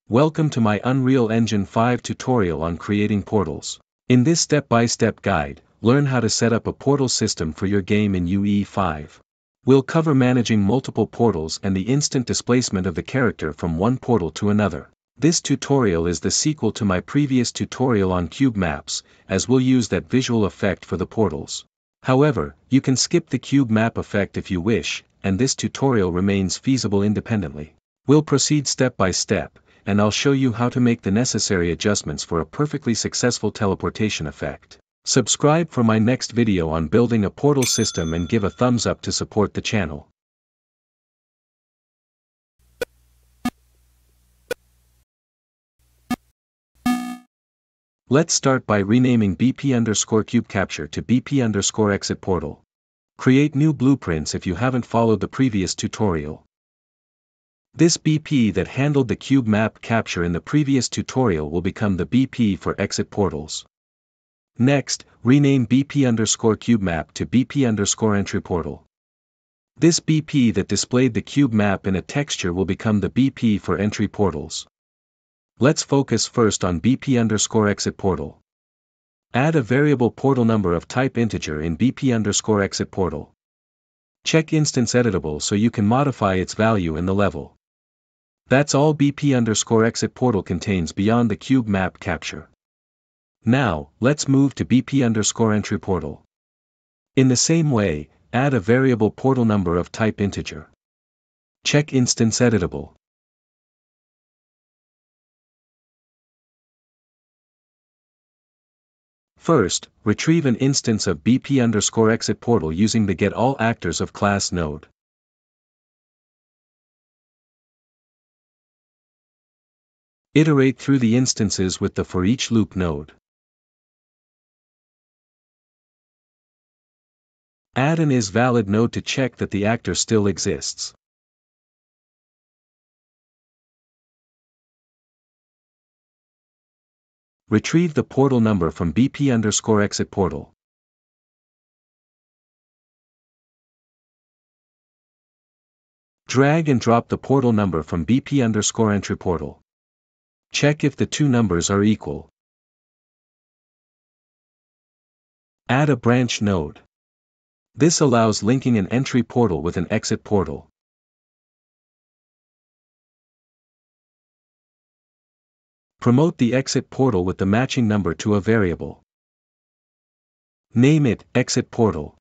Welcome to my Unreal Engine 5 tutorial on creating portals. In this step-by-step guide, learn how to set up a portal system for your game in UE5. We'll cover managing multiple portals and the instant displacement of the character from one portal to another. This tutorial is the sequel to my previous tutorial on cube maps, as we'll use that visual effect for the portals. However, you can skip the cube map effect if you wish, and this tutorial remains feasible independently. We'll proceed step by step, and I'll show you how to make the necessary adjustments for a perfectly successful teleportation effect. Subscribe for my next video on building a portal system and give a thumbs up to support the channel. Let's start by renaming BP_cube capture to BP_exit portal. Create new blueprints if you haven't followed the previous tutorial. This BP that handled the cube map capture in the previous tutorial will become the BP for exit portals. Next, rename BP_cube map to BP_entry portal. This BP that displayed the cube map in a texture will become the BP for entry portals. Let's focus first on BP_exit portal. Add a variable portal number of type integer in BP_exit portal. Check instance editable so you can modify its value in the level. That's all BP_exit portal contains beyond the cube map capture. Now, let's move to BP_entry portal. In the same way, add a variable portal number of type integer. Check instance editable. First, retrieve an instance of BP_exit portal using the getAllActors of class node. Iterate through the instances with the forEach loop node. Add an isValid node to check that the actor still exists. Retrieve the portal number from BP_exit portal. Drag and drop the portal number from BP_entry portal. Check if the two numbers are equal. Add a branch node. This allows linking an entry portal with an exit portal. Promote the exit portal with the matching number to a variable. Name it exit portal.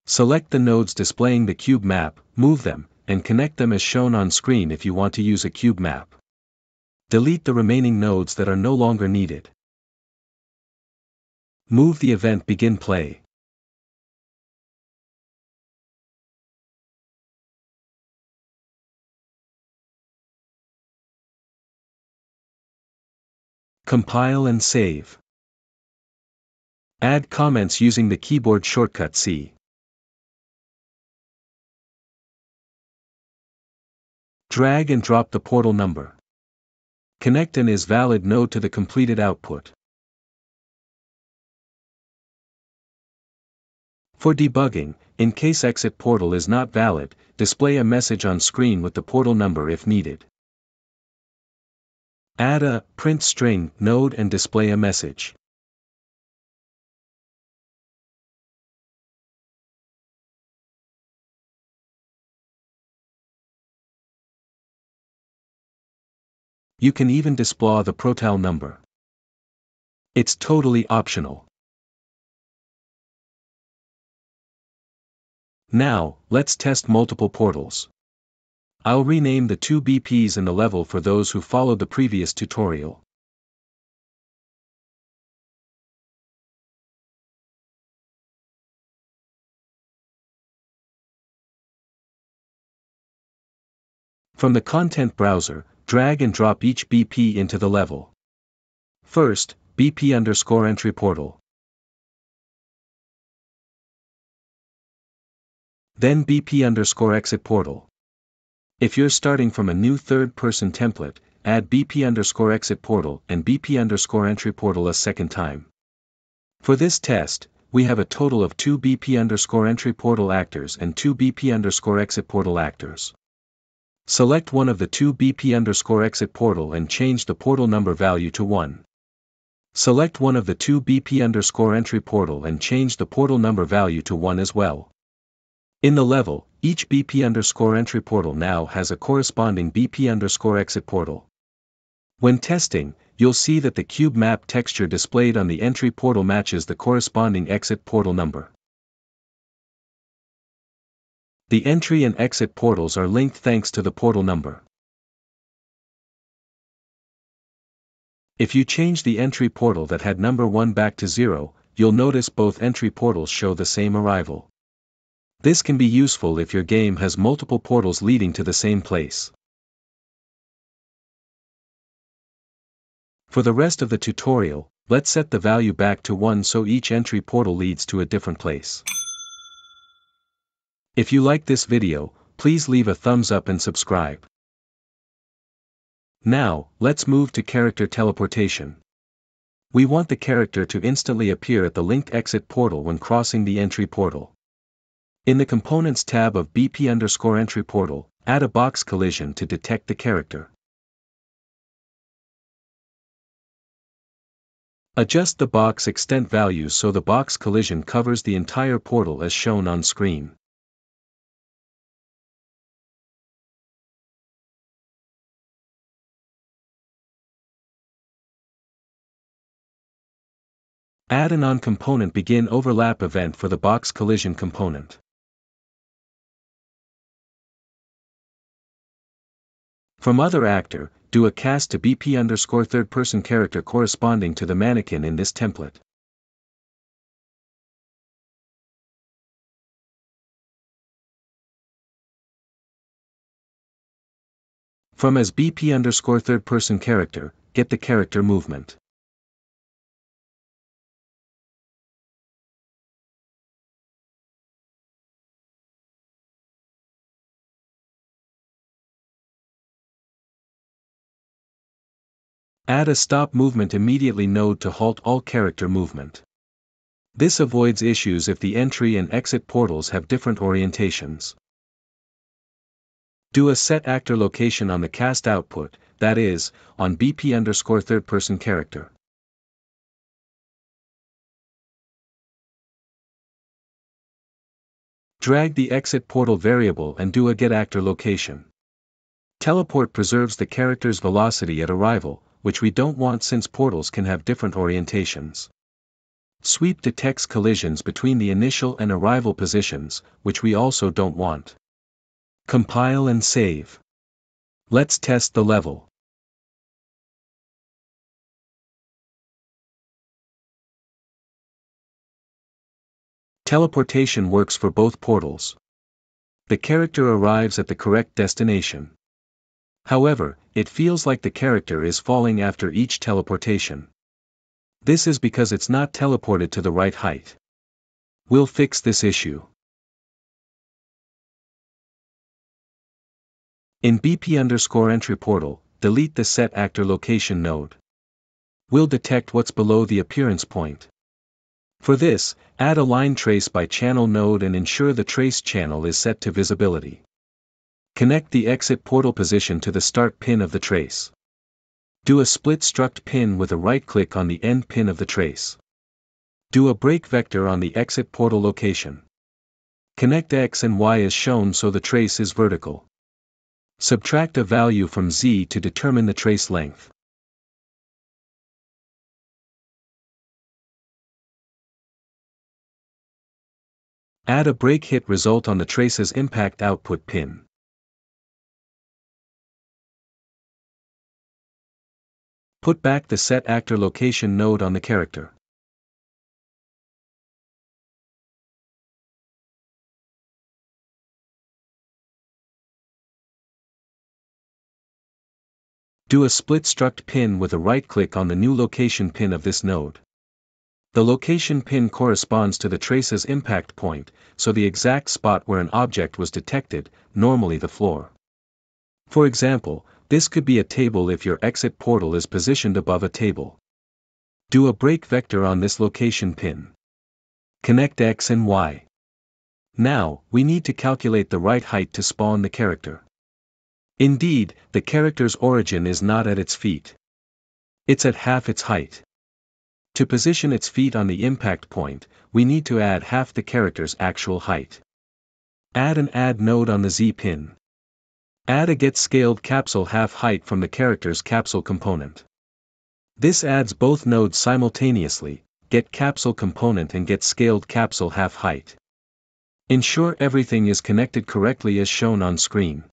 Select the nodes displaying the cube map, move them, and connect them as shown on screen if you want to use a cube map. Delete the remaining nodes that are no longer needed. Move the event begin play. Compile and save. Add comments using the keyboard shortcut C. Drag and drop the portal number. Connect an isValid node to the completed output. For debugging, in case exit portal is not valid, display a message on screen with the portal number if needed. Add a print string node and display a message. You can even display the portal number. It's totally optional. Now, let's test multiple portals. I'll rename the two BPs in the level for those who followed the previous tutorial. From the content browser, drag and drop each BP into the level. First, BP_entry portal. Then BP_exit portal. If you're starting from a new third-person template, add BP_exit portal and BP_entry portal a second time. For this test, we have a total of 2 BP_entry portal actors and 2 BP_exit portal actors. Select one of the 2 BP_exit portal and change the portal number value to 1. Select one of the 2 BP_entry portal and change the portal number value to 1 as well. In the level, each BP_entry portal now has a corresponding BP_exit portal. When testing, you'll see that the cube map texture displayed on the entry portal matches the corresponding exit portal number. The entry and exit portals are linked thanks to the portal number. If you change the entry portal that had number 1 back to 0, you'll notice both entry portals show the same arrival. This can be useful if your game has multiple portals leading to the same place. For the rest of the tutorial, let's set the value back to 1 so each entry portal leads to a different place. If you like this video, please leave a thumbs up and subscribe. Now, let's move to character teleportation. We want the character to instantly appear at the linked exit portal when crossing the entry portal. In the Components tab of BP_entry portal, add a box collision to detect the character. Adjust the box extent values so the box collision covers the entire portal as shown on screen. Add an on-component begin overlap event for the box collision component. From other actor, do a cast to BP_third-person character corresponding to the mannequin in this template. From as BP_third-person character, get the character movement. Add a stop movement immediately node to halt all character movement. This avoids issues if the entry and exit portals have different orientations. Do a set actor location on the cast output, that is, on BP_third-person character. Drag the exit portal variable and do a get actor location. Teleport preserves the character's velocity at arrival, which we don't want since portals can have different orientations. Sweep detects collisions between the initial and arrival positions, which we also don't want. Compile and save. Let's test the level. Teleportation works for both portals. The character arrives at the correct destination. However, it feels like the character is falling after each teleportation. This is because it's not teleported to the right height. We'll fix this issue. In BP_entry portal, delete the set actor location node. We'll detect what's below the appearance point. For this, add a line trace by channel node and ensure the trace channel is set to visibility. Connect the exit portal position to the start pin of the trace. Do a split struct pin with a right-click on the end pin of the trace. Do a break vector on the exit portal location. Connect X and Y as shown so the trace is vertical. Subtract a value from Z to determine the trace length. Add a break hit result on the trace's impact output pin. Put back the set actor location node on the character. Do a split struct pin with a right-click on the new location pin of this node. The location pin corresponds to the trace's impact point, so the exact spot where an object was detected, normally the floor. For example, this could be a table if your exit portal is positioned above a table. Do a break vector on this location pin. Connect X and Y. Now, we need to calculate the right height to spawn the character. Indeed, the character's origin is not at its feet. It's at half its height. To position its feet on the impact point, we need to add half the character's actual height. Add an add node on the Z pin. Add a get scaled capsule half height from the character's capsule component. This adds both nodes simultaneously, get capsule component and get scaled capsule half height. Ensure everything is connected correctly as shown on screen.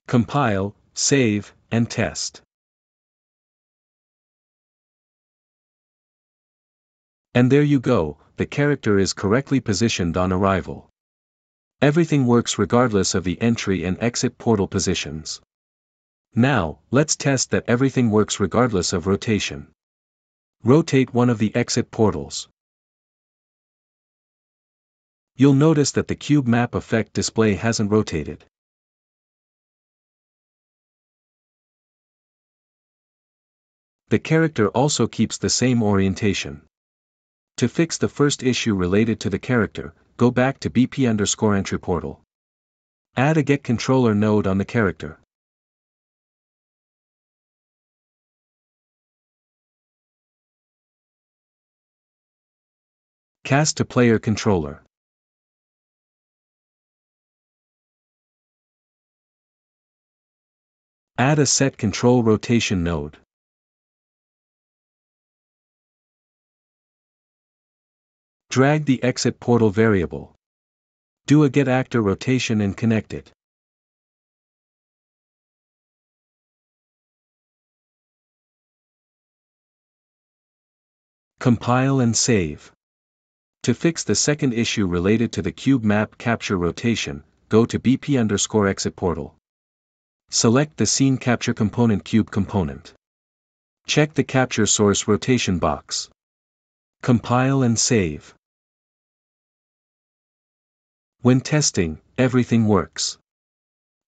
Compile, save, and test. And there you go, the character is correctly positioned on arrival. Everything works regardless of the entry and exit portal positions. Now, let's test that everything works regardless of rotation. Rotate one of the exit portals. You'll notice that the cube map effect display hasn't rotated. The character also keeps the same orientation. To fix the first issue related to the character, go back to BP_entry portal. Add a get controller node on the character. Cast to player controller. Add a set control rotation node. Drag the exit portal variable. Do a get actor rotation and connect it. Compile and save. To fix the second issue related to the cube map capture rotation, go to BP_exit portal. Select the scene capture component cube component. Check the capture source rotation box. Compile and save. When testing, everything works.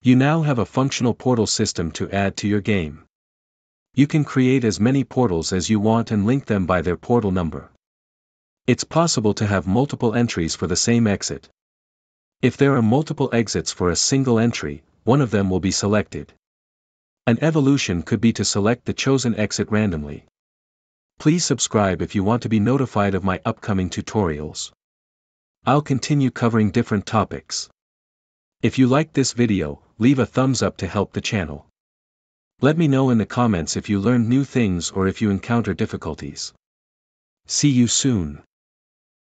You now have a functional portal system to add to your game. You can create as many portals as you want and link them by their portal number. It's possible to have multiple entries for the same exit. If there are multiple exits for a single entry, one of them will be selected. An evolution could be to select the chosen exit randomly. Please subscribe if you want to be notified of my upcoming tutorials. I'll continue covering different topics. If you liked this video, leave a thumbs up to help the channel. Let me know in the comments if you learned new things or if you encounter difficulties. See you soon.